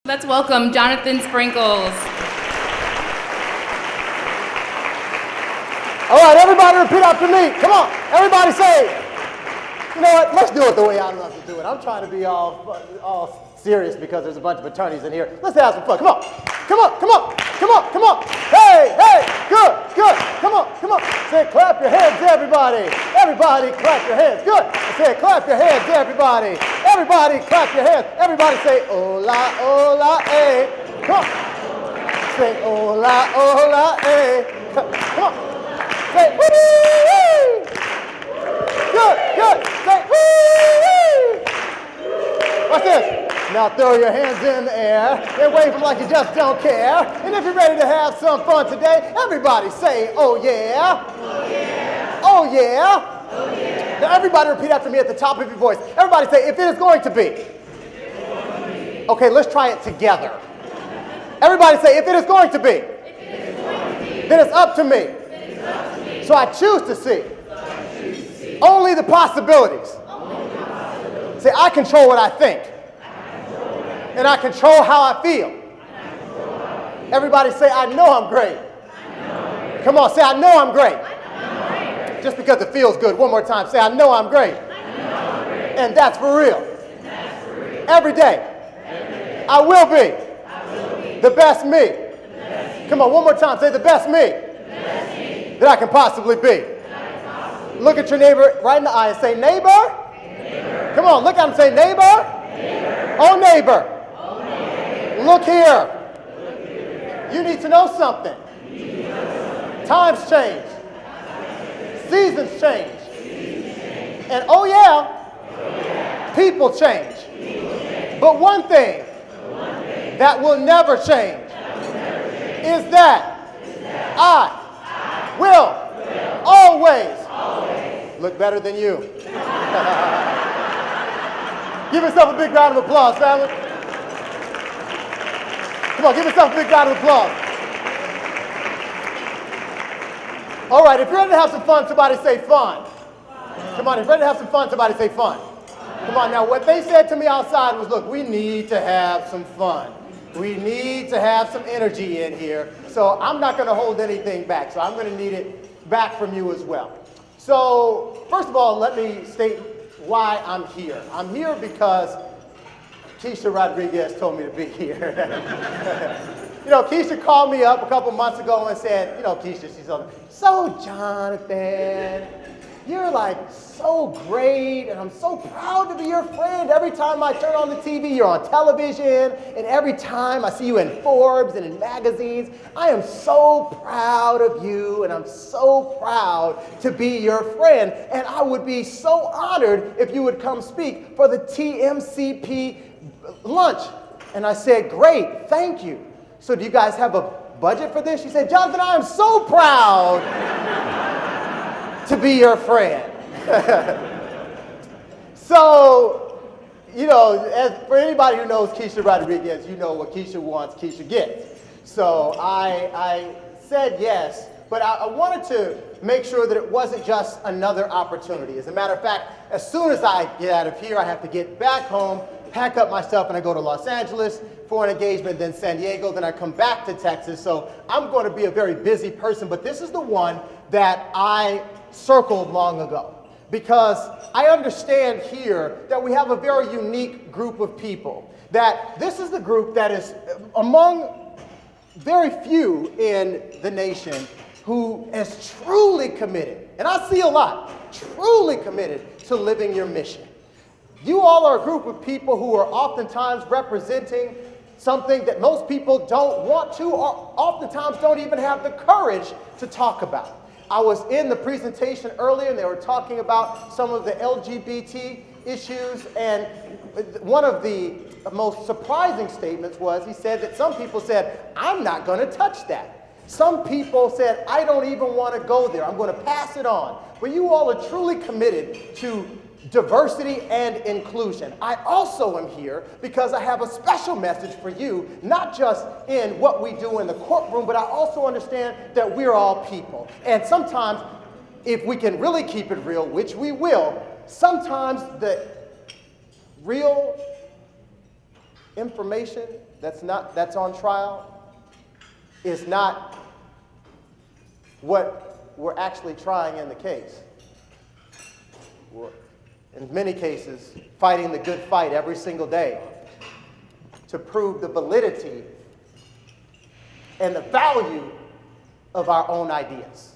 Let's welcome Jonathan Sprinkles. All right, everybody repeat after me. Come on, everybody say, you know what, let's do it the way I love to do it. I'm trying to be all serious because there's a bunch of attorneys in here. Let's have some fun. Come on, come on, come on, come on, come on. Hey, hey, good, good. Come on, come on. Say, clap your hands, everybody. Everybody clap your hands. Good. Say, clap your hands, everybody. Everybody clap your hands. Everybody say, hola, hola, eh. Come on. Say, hola, hola, eh. Come on. Say, woo! Good, good. Say, woo! Watch this. Now throw your hands in the air and wave them like you just don't care. And if you're ready to have some fun today, everybody say, oh yeah. Oh yeah. Oh yeah. Oh yeah. Now everybody repeat after me at the top of your voice. Everybody say, if it is going to be. Okay, let's try it together. Everybody say, if it is going to be. Then it's up to me. So I choose to see only the possibilities. Say, I control what I think. And I control how I feel. Everybody say, I know I'm great. Come on, say, I know I'm great. Just because it feels good. One more time, say, I know I'm great. And that's for real. Every day, I will be the best me. Come on, one more time, say, the best me that I can possibly be. Look at your neighbor right in the eye and say, neighbor. Come on, look at him and say, neighbor. Oh, neighbor. Look here. You need to know something. Times change. Seasons change. And oh yeah, people change. But one thing that will never change is that I will always look better than you. Give yourself a big round of applause, family. Come on, give yourself a big round of applause. All right, if you're ready to have some fun, somebody say fun. Come on, if you're ready to have some fun, somebody say fun. Come on, now what they said to me outside was, look, we need to have some fun. We need to have some energy in here. So I'm not going to hold anything back. So I'm going to need it back from you as well. So first of all, let me state why I'm here. I'm here because Keisha Rodriguez told me to be here. You know, Keisha called me up a couple months ago and said, you know, Keisha, she's on, so Jonathan, you're like so great and I'm so proud to be your friend. Every time I turn on the TV, you're on television, and every time I see you in Forbes and in magazines, I am so proud of you and I'm so proud to be your friend. And I would be so honored if you would come speak for the TMCP lunch. And I said, great, thank you. So do you guys have a budget for this? She said, Jonathan, I am so proud to be your friend. So, you know, for anybody who knows Keisha Rodriguez, you know what Keisha wants, Keisha gets. So I said yes, but I wanted to make sure that it wasn't just another opportunity. As a matter of fact, as soon as I get out of here, I have to get back home, pack up my stuff, and I go to Los Angeles for an engagement, then San Diego, then I come back to Texas. So I'm going to be a very busy person, but this is the one that I circled long ago, because I understand here that we have a very unique group of people, that this is the group that is among very few in the nation who is truly committed, and I see a lot, truly committed to living your mission. You all are a group of people who are oftentimes representing something that most people don't want to, or oftentimes don't even have the courage to talk about. I was in the presentation earlier and they were talking about some of the LGBT issues, and one of the most surprising statements was, he said that some people said, I'm not going to touch that. Some people said, I don't even want to go there. I'm going to pass it on. But you all are truly committed to diversity and inclusion. I also am here because I have a special message for you, not just in what we do in the courtroom, but I also understand that we're all people. And sometimes, if we can really keep it real, which we will, sometimes the real information that's on trial is not what we're actually trying in the case. We're, in many cases, fighting the good fight every single day to prove the validity and the value of our own ideas.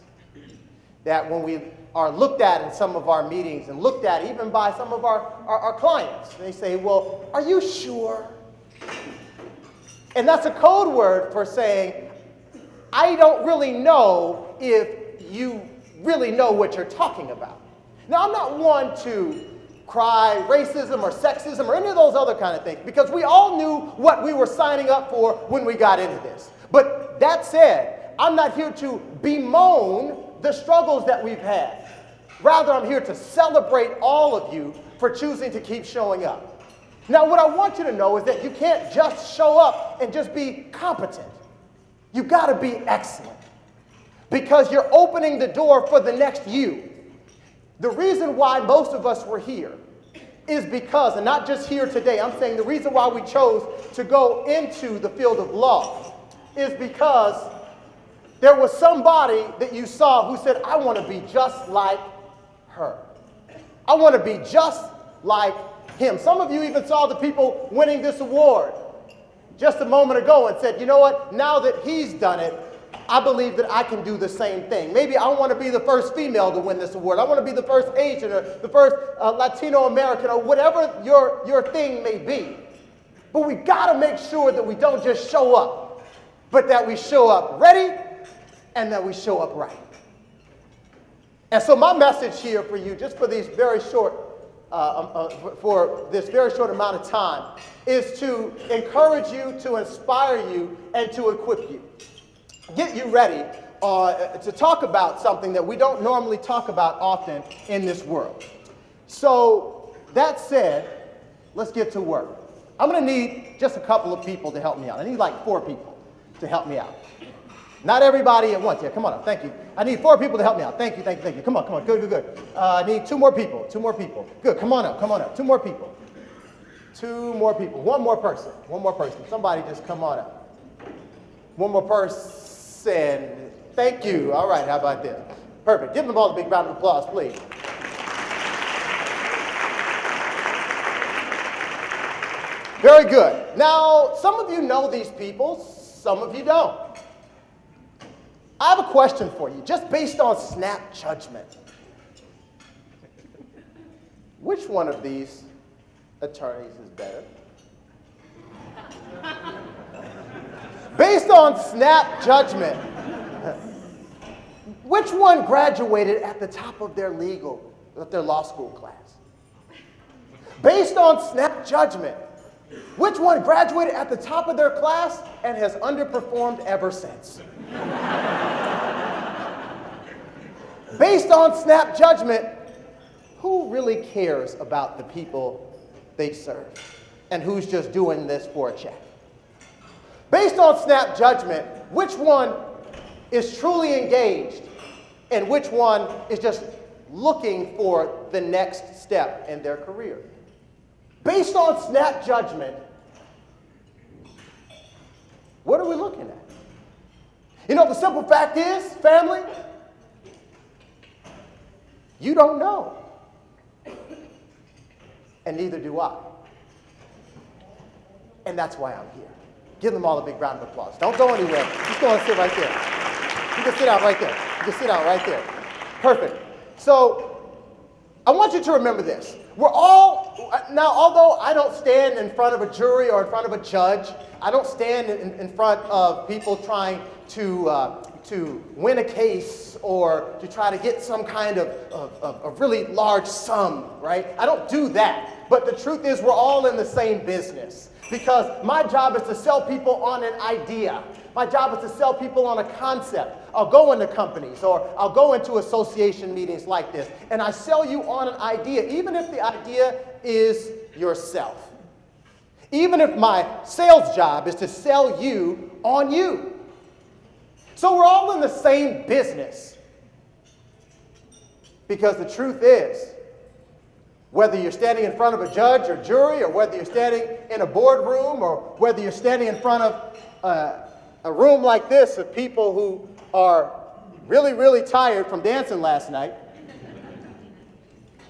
That when we are looked at in some of our meetings and looked at even by some of our clients, they say, well, are you sure? And that's a code word for saying, I don't really know if you really know what you're talking about. Now, I'm not one to cry racism or sexism or any of those other kind of things, because we all knew what we were signing up for when we got into this. But that said, I'm not here to bemoan the struggles that we've had. Rather, I'm here to celebrate all of you for choosing to keep showing up. Now, what I want you to know is that you can't just show up and just be competent. You got to be excellent, because you're opening the door for the next you. The reason why most of us were here is because, and not just here today, I'm saying the reason why we chose to go into the field of law is because there was somebody that you saw who said, I want to be just like her. I want to be just like him. Some of you even saw the people winning this award just a moment ago and said, you know what, now that he's done it, I believe that I can do the same thing. Maybe I want to be the first female to win this award. I want to be the first Asian or the first Latino American or whatever your thing may be. But we got to make sure that we don't just show up, but that we show up ready and that we show up right. And so my message here for you, just for these very short, for this very short amount of time, is to encourage you, to inspire you, and to equip you. Get you ready to talk about something that we don't normally talk about often in this world. So that said, let's get to work. I'm going to need just a couple of people to help me out. I need like 4 people to help me out. Not everybody at once. Yeah, come on up. Thank you. I need 4 people to help me out. Thank you, thank you, thank you. Come on. Good. I need 2 more people. 2 more people. Good. Come on up. 2 more people. 2 more people. 1 more person. Somebody just come on up. 1 more person. Thank you. All right, how about this? Perfect. Give them all a big round of applause, please. Very good. Now, some of you know these people, some of you don't. I have a question for you, just based on snap judgment. Which one of these attorneys is better? Based on snap judgment, which one graduated at the top of their law school class? Based on snap judgment, which one graduated at the top of their class and has underperformed ever since? Based on snap judgment, who really cares about the people they serve and who's just doing this for a check? Based on snap judgment, which one is truly engaged and which one is just looking for the next step in their career? Based on snap judgment, what are we looking at? You know, the simple fact is, family, you don't know. And neither do I. And that's why I'm here. Give them all a big round of applause. Don't go anywhere. Just go and sit right there. You can sit down right there. Perfect. So I want you to remember this. We're all, now although I don't stand in front of a jury or in front of a judge, I don't stand in front of people trying to win a case or to try to get some kind of really large sum, right? I don't do that. But the truth is we're all in the same business. Because my job is to sell people on an idea. My job is to sell people on a concept. I'll go into companies or I'll go into association meetings like this, and I sell you on an idea, even if the idea is yourself. Even if my sales job is to sell you on you. So we're all in the same business. Because the truth is, Whether you're standing in front of a judge or jury, or whether you're standing in a boardroom, or whether you're standing in front of a room like this of people who are really, really tired from dancing last night,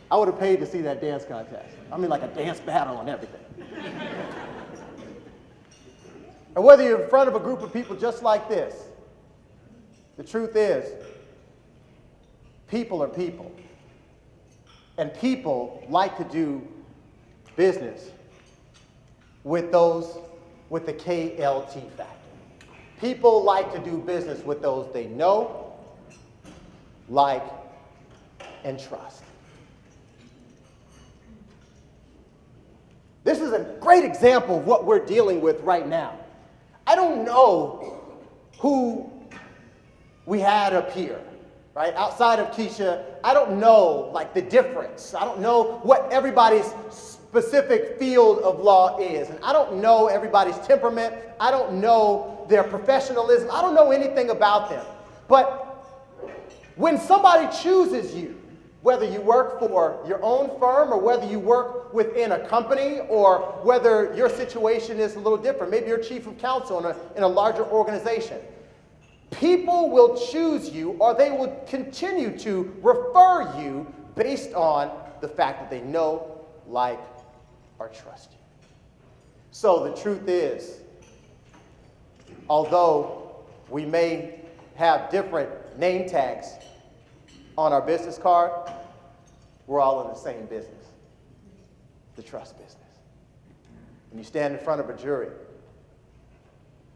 I would have paid to see that dance contest. I mean, like a dance battle and everything. Or whether you're in front of a group of people just like this, the truth is, people are people. And people like to do business with those with the KLT factor. People like to do business with those they know, like, and trust. This is a great example of what we're dealing with right now. I don't know who we had up here, right? Outside of Keisha, I don't know, like, the difference. I don't know what everybody's specific field of law is. And I don't know everybody's temperament. I don't know their professionalism. I don't know anything about them. But when somebody chooses you, whether you work for your own firm or whether you work within a company or whether your situation is a little different, maybe you're chief of counsel in a larger organization, people will choose you or they will continue to refer you based on the fact that they know, like, or trust you. So the truth is, although we may have different name tags on our business card, we're all in the same business, the trust business. When you stand in front of a jury,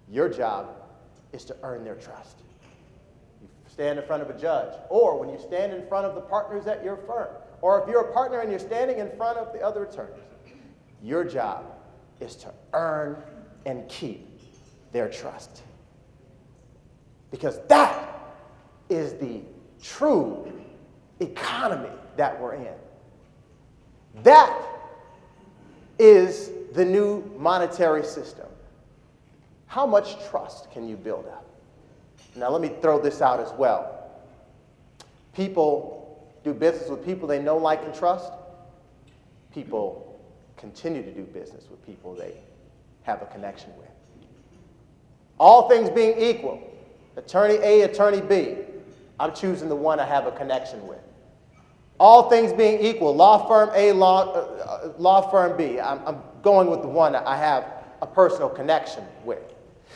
your job is to earn their trust. You stand in front of a judge, or when you stand in front of the partners at your firm, or if you're a partner and you're standing in front of the other attorneys, your job is to earn and keep their trust. Because that is the true economy that we're in. That is the new monetary system. How much trust can you build up? Now let me throw this out as well. People do business with people they know, like, and trust. People continue to do business with people they have a connection with. All things being equal, attorney A, attorney B, I'm choosing the one I have a connection with. All things being equal, law firm A, law firm B, I'm going with the one I have a personal connection with.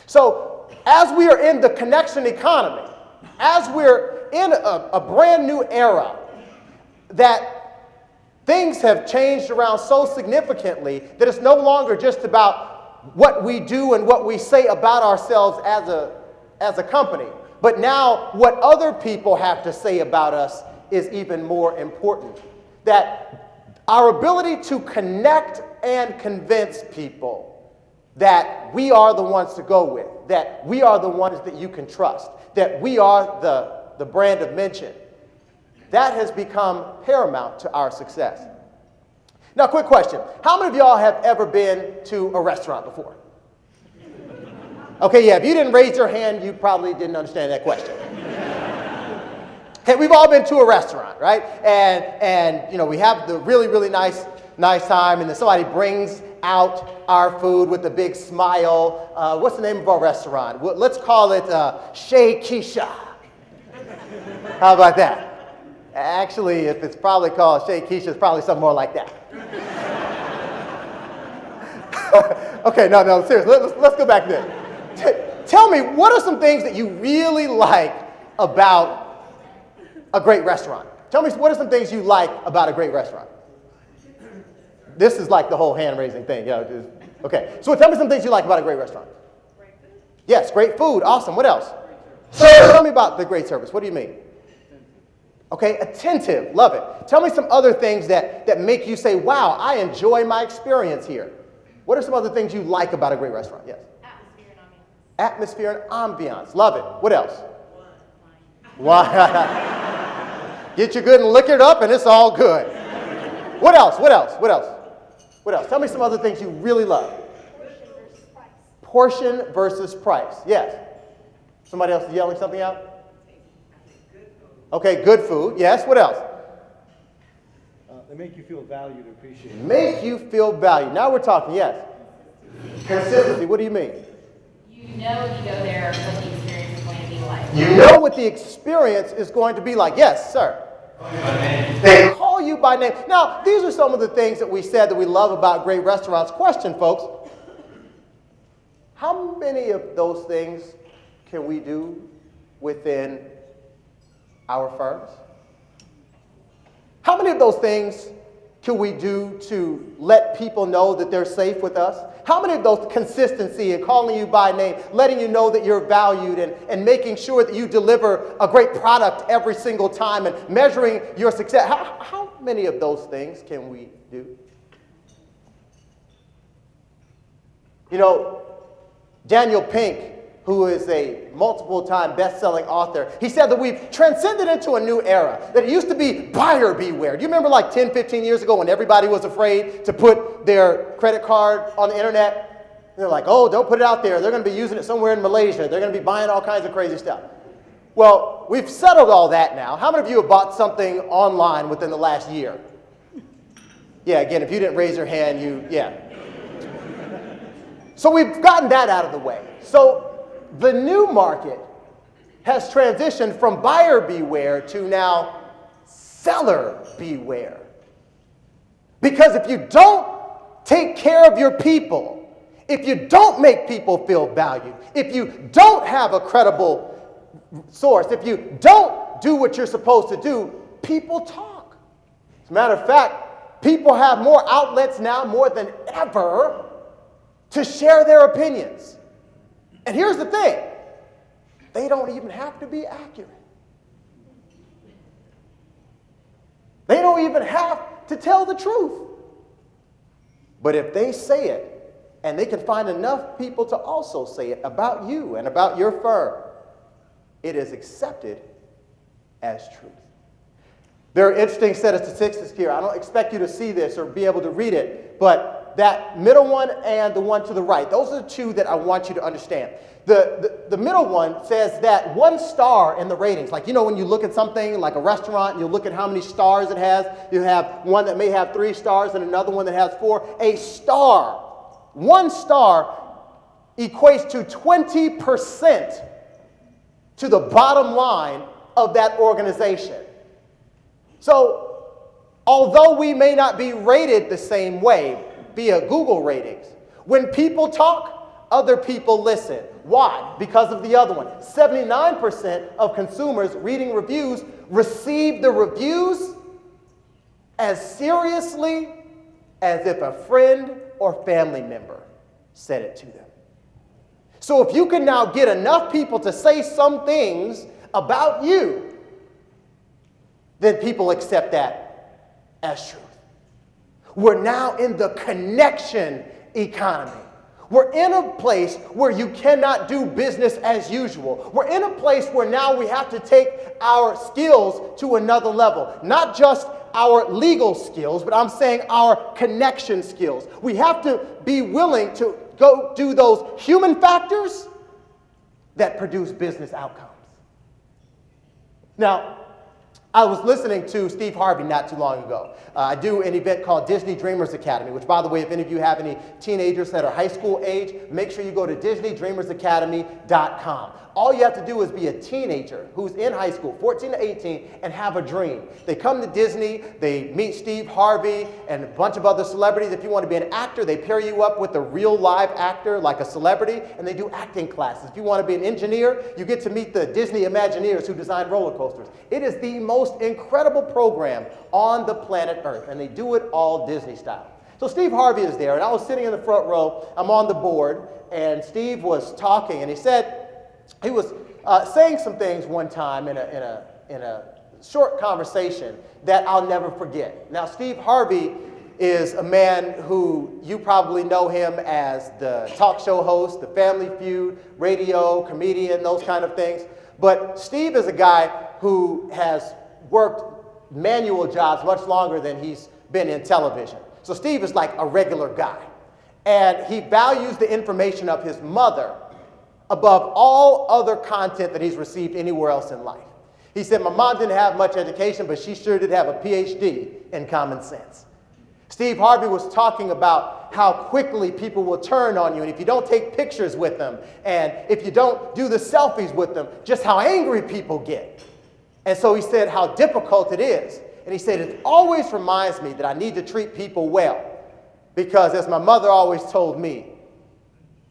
So as we are in the connection economy, as we're in a brand new era, that things have changed around so significantly that it's no longer just about what we do and what we say about ourselves as a company, but now what other people have to say about us is even more important. That our ability to connect and convince people that we are the ones to go with, that we are the ones that you can trust, that we are the brand of mention, that has become paramount to our success. Now, quick question. How many of y'all have ever been to a restaurant before? Okay, yeah, if you didn't raise your hand, you probably didn't understand that question. Okay, we've all been to a restaurant, right? And you know, we have the really, really nice time, and then somebody brings out our food with a big smile. What's the name of our restaurant? Let's call it Chez Keisha. How about that? Actually, if it's probably called Chez Keisha, it's probably something more like that. Okay, no, seriously, let's go back there. Tell me, what are some things that you really like about a great restaurant? Tell me, what are some things you like about a great restaurant? This is like the whole hand-raising thing. Yeah, okay, so tell me some things you like about a great restaurant. Great food. Yes, great food. Awesome. What else? Tell me about the great service. What do you mean? Okay, attentive. Love it. Tell me some other things that make you say, wow, I enjoy my experience here. What are some other things you like about a great restaurant? Yes. Atmosphere and ambiance. Atmosphere and ambiance. Love it. What else? Wine. Get you good and lick it up and it's all good. What else? Tell me some other things you really love. Portion versus price. Portion versus price. Yes. Somebody else is yelling something out? Okay, good food. Yes. What else? Let make you feel valued and appreciated. Make you feel valued. Now we're talking, yes. Consistency, what do you mean? You know when you go there what the experience is going to be like. You know what the experience is going to be like. Yes, sir. They call you by name. Now, these are some of the things that we said that we love about great restaurants. Question, folks. How many of those things can we do within our firms? How many of those things can we do to let people know that they're safe with us? How many of those consistency and calling you by name, letting you know that you're valued and making sure that you deliver a great product every single time and measuring your success? How many of those things can we do? You know, Daniel Pink, who is a multiple-time best-selling author, he said that we've transcended into a new era, that it used to be buyer beware. Do you remember like 10, 15 years ago when everybody was afraid to put their credit card on the internet? They're like, oh, don't put it out there. They're going to be using it somewhere in Malaysia. They're going to be buying all kinds of crazy stuff. Well, we've settled all that now. How many of you have bought something online within the last year? Yeah, again, if you didn't raise your hand, yeah. So we've gotten that out of the way. So the new market has transitioned from buyer beware to now seller beware. Because if you don't take care of your people, if you don't make people feel valued, if you don't have a credible source, if you don't do what you're supposed to do, people talk. As a matter of fact, people have more outlets now, more than ever, to share their opinions. And here's the thing, they don't even have to be accurate. They don't even have to tell the truth. But if they say it, and they can find enough people to also say it about you and about your firm, it is accepted as truth. There are interesting set of statistics here. I don't expect you to see this or be able to read it, but that middle one and the one to the right, those are the two that I want you to understand. The middle one says that 1 star in the ratings, like, you know, when you look at something like a restaurant and you look at how many stars it has, you have one that may have 3 stars and another one that has 4. A star, 1 star equates to 20% to the bottom line of that organization. So, although we may not be rated the same way via Google ratings, when people talk, other people listen. Why? Because of the other one. 79% of consumers reading reviews receive the reviews as seriously as if a friend or family member said it to them. So if you can now get enough people to say some things about you, then people accept that as truth. We're now in the connection economy. We're in a place where you cannot do business as usual. We're in a place where now we have to take our skills to another level. Not just our legal skills, but I'm saying our connection skills. We have to be willing to go do those human factors that produce business outcomes. Now, I was listening to Steve Harvey not too long ago. I do an event called Disney Dreamers Academy, which, by the way, if any of you have any teenagers that are high school age, make sure you go to DisneyDreamersAcademy.com. All you have to do is be a teenager who's in high school, 14 to 18, and have a dream. They come to Disney, they meet Steve Harvey and a bunch of other celebrities. If you want to be an actor, they pair you up with a real live actor like a celebrity, and they do acting classes. If you want to be an engineer, you get to meet the Disney Imagineers who design roller coasters. It is the most incredible program on the planet Earth, and they do it all Disney style. So Steve Harvey is there, and I was sitting in the front row. I'm on the board, and Steve was talking, and he said, he was saying some things one time in a short conversation that I'll never forget. Now, Steve Harvey is a man who you probably know him as the talk show host, the Family Feud, radio, comedian, those kind of things. But Steve is a guy who has worked manual jobs much longer than he's been in television. So Steve is like a regular guy. And he values the information of his mother above all other content that he's received anywhere else in life. He said, my mom didn't have much education, but she sure did have a PhD in common sense. Steve Harvey was talking about how quickly people will turn on you, and if you don't take pictures with them, and if you don't do the selfies with them, just how angry people get. And so he said how difficult it is. And he said, it always reminds me that I need to treat people well. Because as my mother always told me,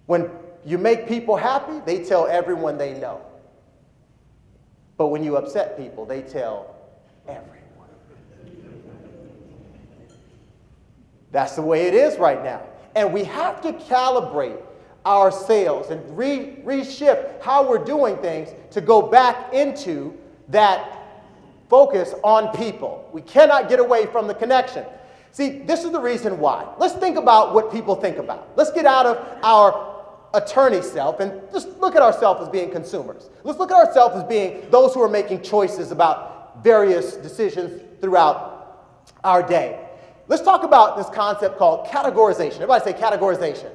when you make people happy, they tell everyone they know. But when you upset people, they tell everyone. That's the way it is right now. And we have to calibrate our sales and reshift how we're doing things to go back into that focus on people. We cannot get away from the connection. See, this is the reason why. Let's think about what people think about. Let's get out of our attorney self and just look at ourselves as being consumers. Let's look at ourselves as being those who are making choices about various decisions throughout our day. Let's talk about this concept called categorization. Everybody say categorization.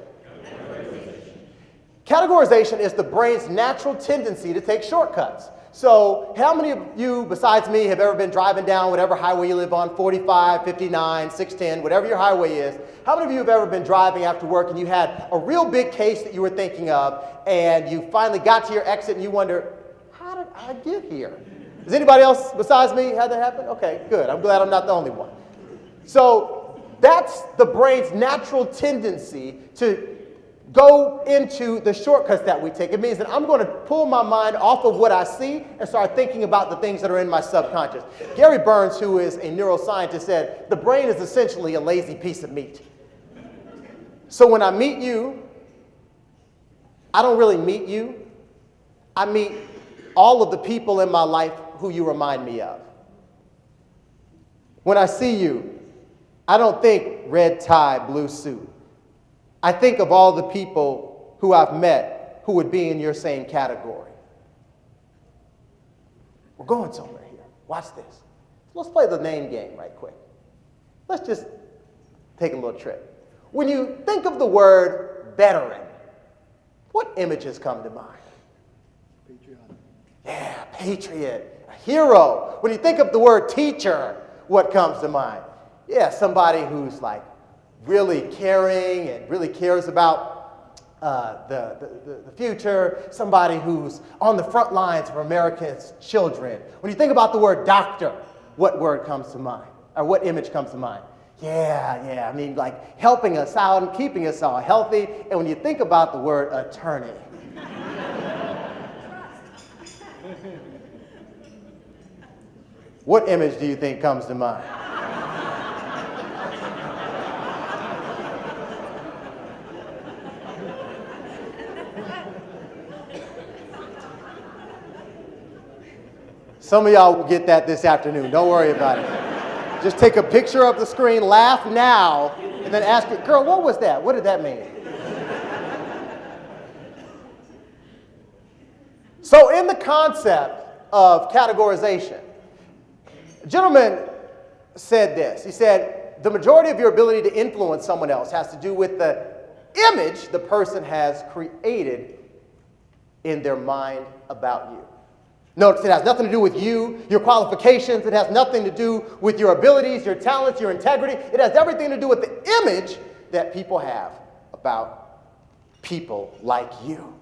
Categorization is the brain's natural tendency to take shortcuts. So how many of you, besides me, have ever been driving down whatever highway you live on, 45, 59, 610, whatever your highway is? How many of you have ever been driving after work and you had a real big case that you were thinking of, and you finally got to your exit and you wonder, how did I get here? Has anybody else besides me had that happen? Okay, good. I'm glad I'm not the only one. So that's the brain's natural tendency to go into the shortcuts that we take. It means that I'm going to pull my mind off of what I see and start thinking about the things that are in my subconscious. Gary Burns, who is a neuroscientist, said the brain is essentially a lazy piece of meat. So when I meet you, I don't really meet you. I meet all of the people in my life who you remind me of. When I see you, I don't think red tie, blue suit. I think of all the people who I've met who would be in your same category. We're going somewhere here. Watch this. Let's play the name game right quick. Let's just take a little trip. When you think of the word veteran, what images come to mind? Patriotic. Yeah, patriot, a hero. When you think of the word teacher, what comes to mind? Yeah, somebody who's like really caring and really cares about the future, somebody who's on the front lines of America's children. When you think about the word doctor, what word comes to mind? Or what image comes to mind? Yeah, I mean, like helping us out and keeping us all healthy. And when you think about the word attorney, what image do you think comes to mind? Some of y'all will get that this afternoon. Don't worry about it. Just take a picture of the screen, laugh now, and then ask it, girl, what was that? What did that mean? So in the concept of categorization, a gentleman said this. He said, the majority of your ability to influence someone else has to do with the image the person has created in their mind about you. Notice it has nothing to do with you, your qualifications. It has nothing to do with your abilities, your talents, your integrity. It has everything to do with the image that people have about people like you.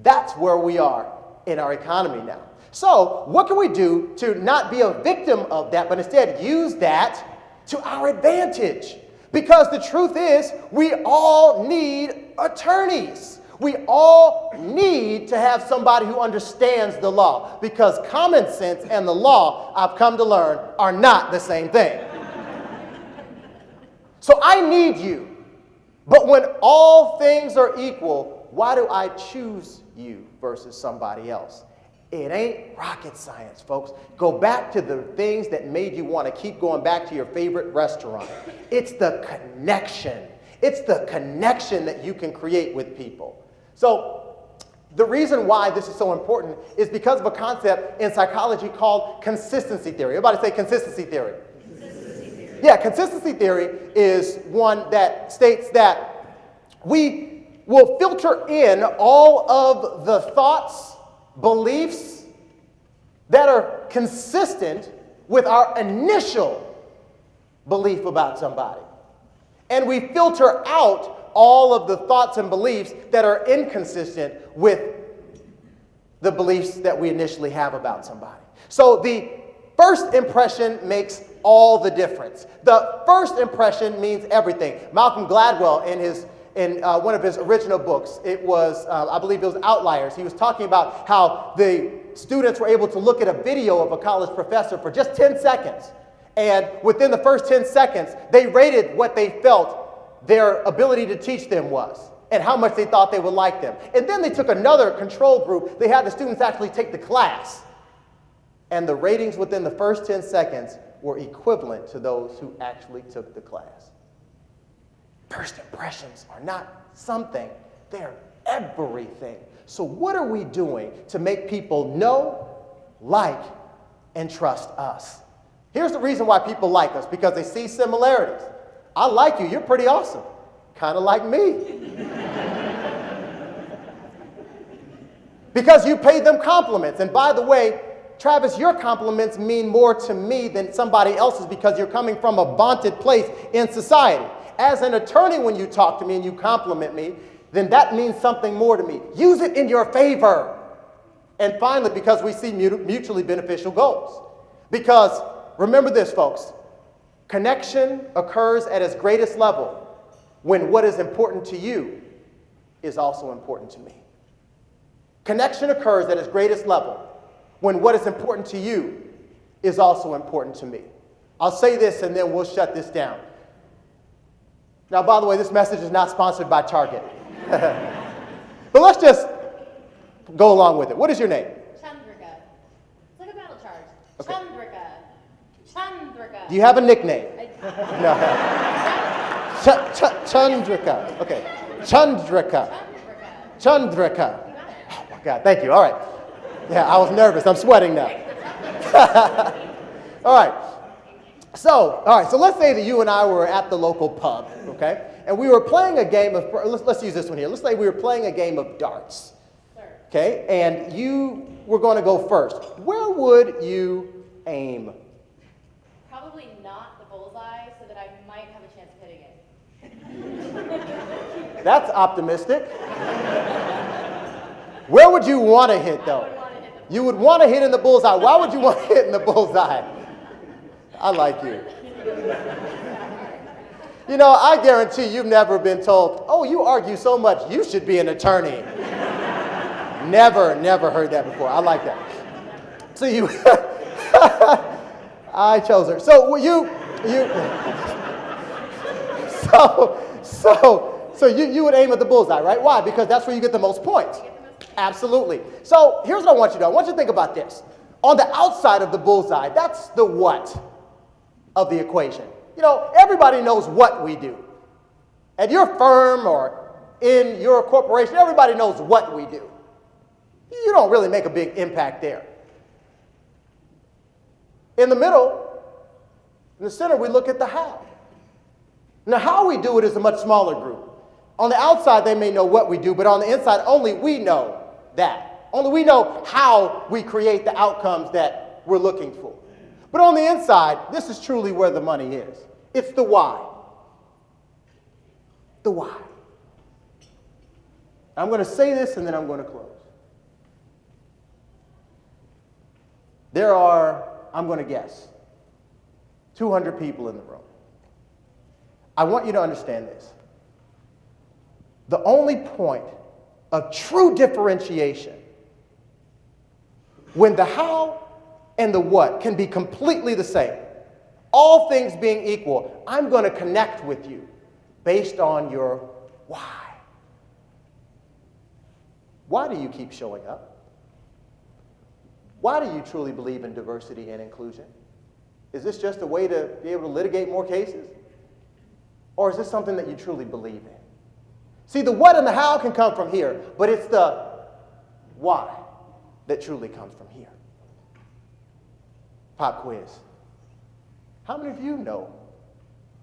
That's where we are in our economy now. So what can we do to not be a victim of that, but instead use that to our advantage? Because the truth is, we all need attorneys. We all need to have somebody who understands the law, because common sense and the law, I've come to learn, are not the same thing. So I need you. But when all things are equal, why do I choose you versus somebody else? It ain't rocket science, folks. Go back to the things that made you want to keep going back to your favorite restaurant. It's the connection. It's the connection that you can create with people. So the reason why this is so important is because of a concept in psychology called consistency theory. Everybody say consistency theory. Consistency theory. Yeah, consistency theory is one that states that we will filter in all of the thoughts, beliefs, that are consistent with our initial belief about somebody. And we filter out all of the thoughts and beliefs that are inconsistent with the beliefs that we initially have about somebody. So the first impression makes all the difference. The first impression means everything. Malcolm Gladwell, in one of his original books, it was, I believe it was Outliers, he was talking about how the students were able to look at a video of a college professor for just 10 seconds. And within the first 10 seconds, they rated what they felt their ability to teach them was and how much they thought they would like them. And then they took another control group. They had the students actually take the class. And the ratings within the first 10 seconds were equivalent to those who actually took the class. First impressions are not something, they're everything. So what are we doing to make people know, like, and trust us? Here's the reason why people like us, because they see similarities. I like you, you're pretty awesome. Kind of like me. Because you pay them compliments. And by the way, Travis, your compliments mean more to me than somebody else's because you're coming from a vaunted place in society. As an attorney, when you talk to me and you compliment me, then that means something more to me. Use it in your favor. And finally, because we see mutually beneficial goals. Because remember this, folks, connection occurs at its greatest level when what is important to you is also important to me. Connection occurs at its greatest level when what is important to you is also important to me. I'll say this and then we'll shut this down. Now, by the way, this message is not sponsored by Target. But let's just go along with it. What is your name? Chandrika. It's like a battle charge. Okay. Chandrika. Chandrika. Do you have a nickname? No. Chandrika. Chandrika. Okay. Chandrika. Chandrika. Oh my God, thank you. All right. Yeah, I was nervous. I'm sweating now. All right. So let's say that you and I were at the local pub, okay? And we were playing a game of, let's use this one here. Let's say we were playing a game of darts, okay? And you were going to go first. Where would you aim? Probably not the bullseye so that I might have a chance of hitting it. That's optimistic. Where would you want to hit, though? I would want to hit the You would want to hit in the bullseye. Why would you want to hit in the bullseye? I like you. You know, I guarantee you've never been told, oh, you argue so much, you should be an attorney. Never heard that before. I like that. So you, I chose her. So you would aim at the bullseye, right? Why? Because that's where you get the most points. Absolutely. So here's what I want you to do. I want you to think about this. On the outside of the bullseye, that's the what of the equation. You know, everybody knows what we do. At your firm or in your corporation, everybody knows what we do. You don't really make a big impact there. In the middle, in the center, we look at the how. Now, how we do it is a much smaller group. On the outside, they may know what we do, but on the inside, only we know that. Only we know how we create the outcomes that we're looking for. But on the inside, this is truly where the money is. It's the why. The why. I'm going to say this and then I'm going to close. There are, I'm going to guess, 200 people in the room. I want you to understand this. The only point of true differentiation when the how and the what can be completely the same, all things being equal, I'm going to connect with you based on your why. Why do you keep showing up? Why do you truly believe in diversity and inclusion? Is this just a way to be able to litigate more cases? Or is this something that you truly believe in? See, the what and the how can come from here, but it's the why that truly comes from here. Pop quiz. How many of you know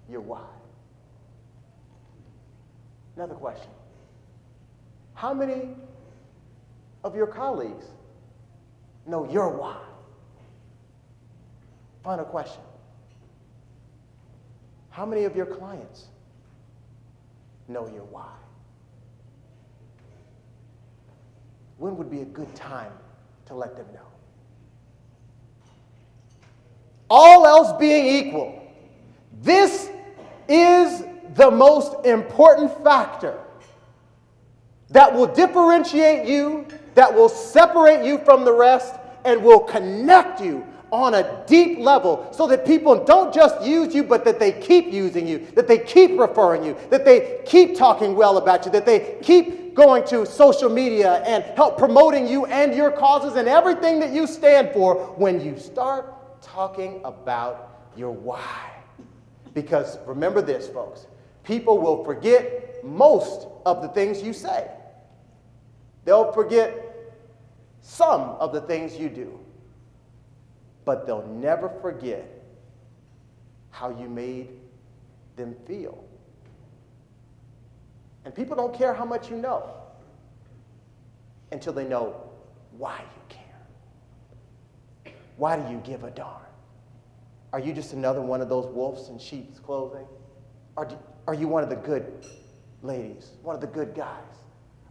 your why? Another question. How many of your colleagues know your why? Final question. How many of your clients know your why? When would be a good time to let them know? All else being equal, this is the most important factor that will differentiate you, that will separate you from the rest, and will connect you on a deep level so that people don't just use you, but that they keep using you, that they keep referring you, that they keep talking well about you, that they keep going to social media and help promoting you and your causes and everything that you stand for when you start talking about your why. Because remember this, folks, people will forget most of the things you say. They'll forget some of the things you do. But they'll never forget how you made them feel. And people don't care how much you know until they know why you care. Why do you give a darn? Are you just another one of those wolves in sheep's clothing? Are you one of the good ladies, one of the good guys?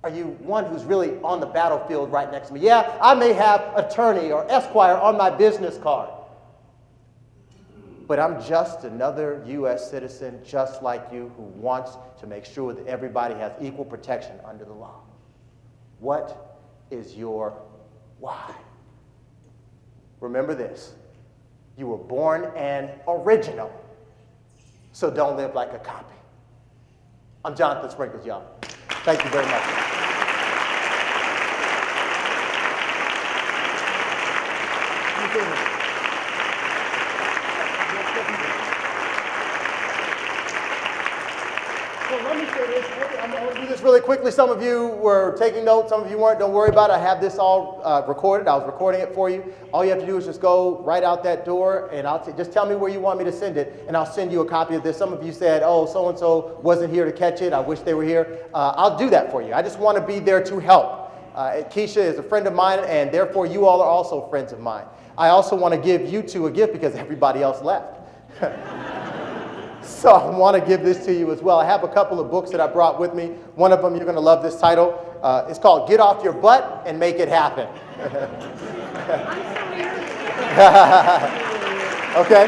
Are you one who's really on the battlefield right next to me? Yeah, I may have attorney or esquire on my business card, but I'm just another U.S. citizen just like you who wants to make sure that everybody has equal protection under the law. What is your why? Remember this. You were born an original, so don't live like a copy. I'm Jonathan Sprinkles, y'all. Thank you very much. Well, let me say this. I'm going to do this really quickly. Some of you were taking notes. Some of you weren't. Don't worry about it. I have this all recorded. I was recording it for you. All you have to do is just go right out that door, and just tell me where you want me to send it, and I'll send you a copy of this. Some of you said, oh, so-and-so wasn't here to catch it. I wish they were here. I'll do that for you. I just want to be there to help. Keisha is a friend of mine, and therefore you all are also friends of mine. I also want to give you two a gift because everybody else left. So I want to give this to you as well. I have a couple of books that I brought with me. One of them, you're going to love this title. It's called Get Off Your Butt and Make It Happen. Okay?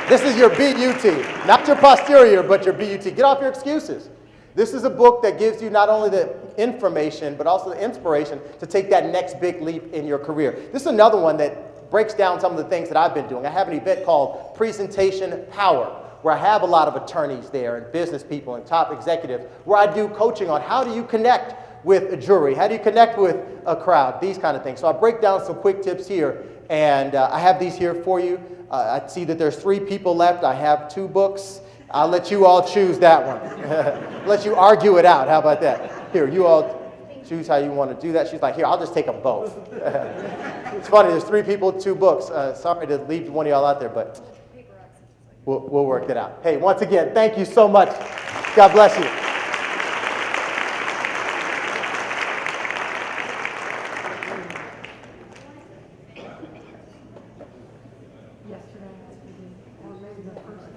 This is your BUT. Not your posterior, but your BUT. Get off your excuses. This is a book that gives you not only the information, but also the inspiration to take that next big leap in your career. This is another one that breaks down some of the things that I've been doing. I have an event called Presentation Power, where I have a lot of attorneys there and business people and top executives, where I do coaching on how do you connect with a jury, how do you connect with a crowd, these kind of things. So I break down some quick tips here, and I have these here for you. I see that there's 3 people left. I have 2 books. I'll let you all choose that one. Let you argue it out. How about that? Here, you all choose how you want to do that. She's like, here, I'll just take them both. It's funny, there's 3 people, 2 books. Sorry to leave one of y'all out there, but we'll work it out. Hey, once again, thank you so much. God bless you.